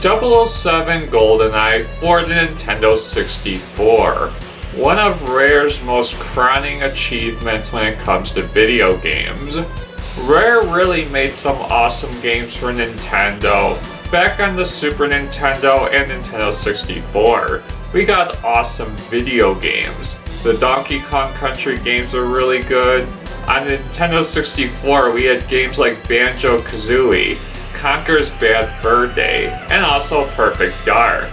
007 GoldenEye for the Nintendo 64. One of Rare's most crowning achievements when it comes to video games. Rare really made some awesome games for Nintendo back on the Super Nintendo and Nintendo 64. We got awesome video games. The Donkey Kong Country games were really good. On the Nintendo 64, we had games like Banjo-Kazooie, Conker's Bad Fur Day, and also Perfect Dark.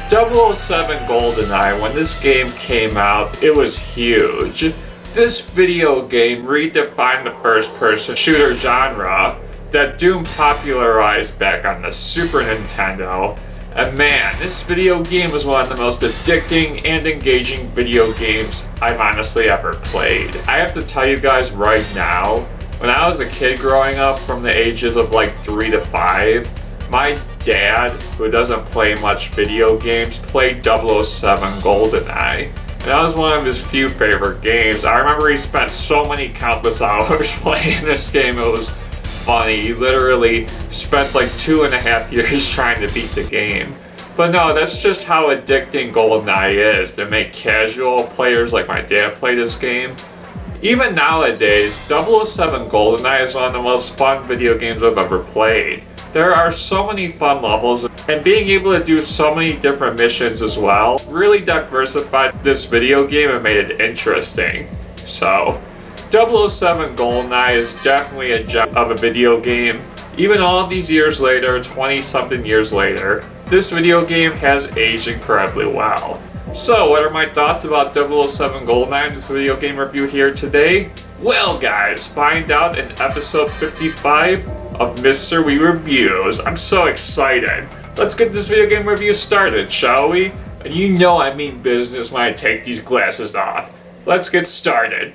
007 GoldenEye, when this game came out, it was huge. This video game redefined the first-person shooter genre that Doom popularized back on the Super Nintendo. And man, this video game was one of the most addicting and engaging video games I've honestly ever played. I have to tell you guys right now, when I was a kid growing up from the ages of like 3 to 5, my dad, who doesn't play much video games, played 007 GoldenEye. And that was one of his few favorite games. I remember he spent so many countless hours playing this game, it was funny. He literally spent like 2.5 years trying to beat the game. But no, that's just how addicting GoldenEye is, to make casual players like my dad play this game. Even nowadays, 007 GoldenEye is one of the most fun video games I've ever played. There are so many fun levels, and being able to do so many different missions as well really diversified this video game and made it interesting. So, 007 GoldenEye is definitely a gem of a video game. Even all of these years later, 20-something years later, this video game has aged incredibly well. So, what are my thoughts about 007 GoldenEye in this video game review here today? Well guys, find out in episode 55 of Mr. We Reviews. I'm so excited. Let's get this video game review started, shall we? And you know I mean business when I take these glasses off. Let's get started.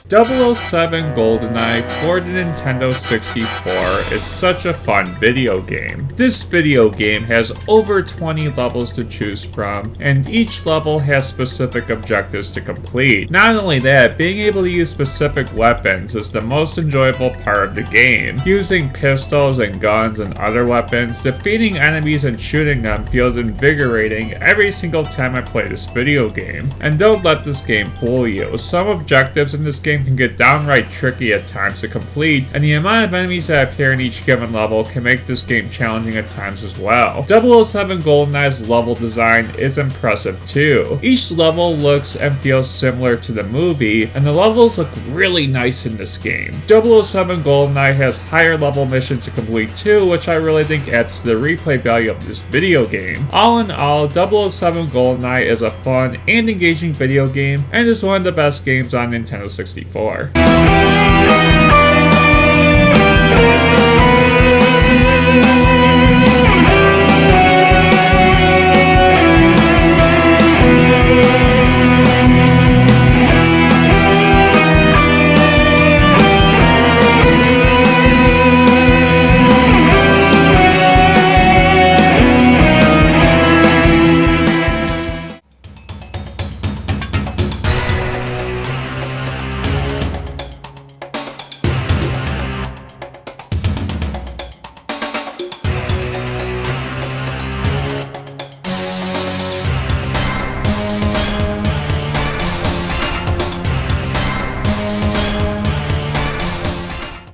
.007 GoldenEye for the Nintendo 64 is such a fun video game. This video game has over 20 levels to choose from, and each level has specific objectives to complete. Not only that, being able to use specific weapons is the most enjoyable part of the game. Using pistols and guns and other weapons, defeating enemies and shooting them feels invigorating every single time I play this video game. And don't let this game fool you. Some objectives in this game can get downright tricky at times to complete, and the amount of enemies that appear in each given level can make this game challenging at times as well. 007 GoldenEye's level design is impressive too. Each level looks and feels similar to the movie, and the levels look really nice in this game. 007 GoldenEye has higher level missions to complete too, which I really think adds to the replay value of this video game. All in all, 007 GoldenEye is a fun and engaging video game, and is one of the best games on Nintendo 64.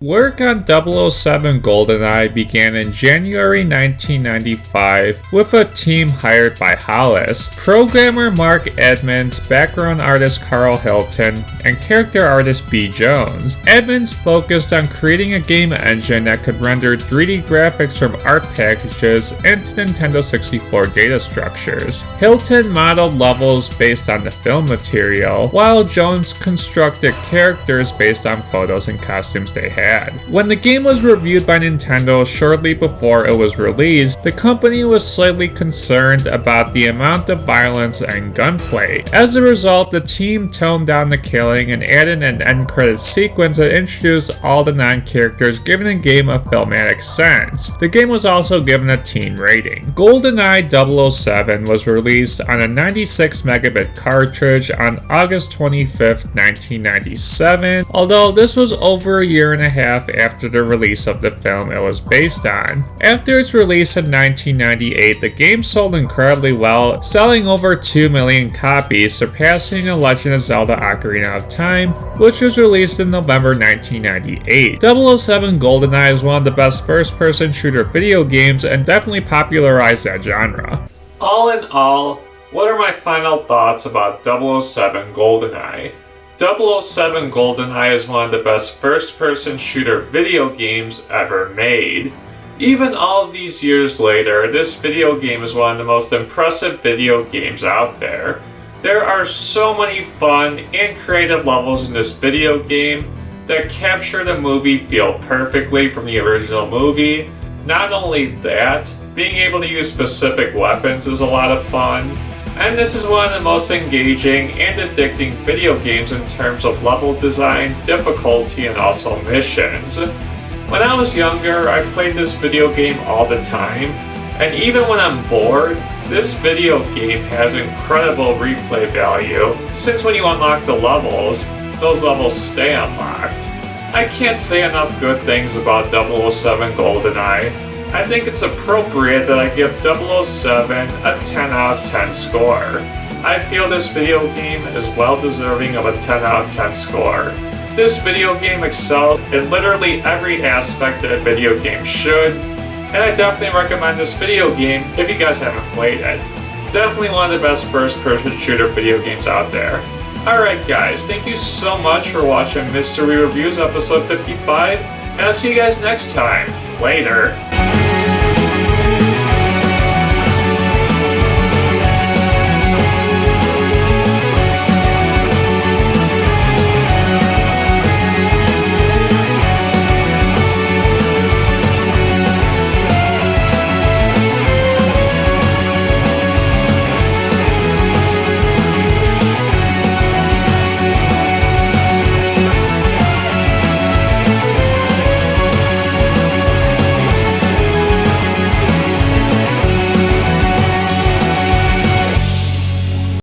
Work on 007 GoldenEye began in January 1995 with a team hired by Hollis, programmer Mark Edmonds, background artist Carl Hilton, and character artist B. Jones. Edmonds focused on creating a game engine that could render 3D graphics from art packages into Nintendo 64 data structures. Hilton modeled levels based on the film material, while Jones constructed characters based on photos and costumes they had. bad. When the game was reviewed by Nintendo shortly before it was released, the company was slightly concerned about the amount of violence and gunplay. As a result, the team toned down the killing and added an end credits sequence that introduced all the non-characters, giving the game a filmatic sense. The game was also given a teen rating. GoldenEye 007 was released on a 96 megabit cartridge on August 25th, 1997, although this was over a year and a half after the release of the film it was based on. After its release in 1998, the game sold incredibly well, selling over 2 million copies, surpassing The Legend of Zelda Ocarina of Time, which was released in November 1998. 007 GoldenEye is one of the best first-person shooter video games and definitely popularized that genre. All in all, what are my final thoughts about 007 GoldenEye? 007 GoldenEye is one of the best first-person shooter video games ever made. Even all of these years later, this video game is one of the most impressive video games out there. There are so many fun and creative levels in this video game that capture the movie feel perfectly from the original movie. Not only that, being able to use specific weapons is a lot of fun. And this is one of the most engaging and addicting video games in terms of level design, difficulty, and also missions. When I was younger, I played this video game all the time, and even when I'm bored, this video game has incredible replay value, since when you unlock the levels, those levels stay unlocked. I can't say enough good things about 007 GoldenEye. I think it's appropriate that I give 007 a 10 out of 10 score. I feel this video game is well deserving of a 10 out of 10 score. This video game excels in literally every aspect that a video game should, and I definitely recommend this video game if you guys haven't played it. Definitely one of the best first-person shooter video games out there. Alright guys, thank you so much for watching Mystery Reviews episode 55, and I'll see you guys next time. Later.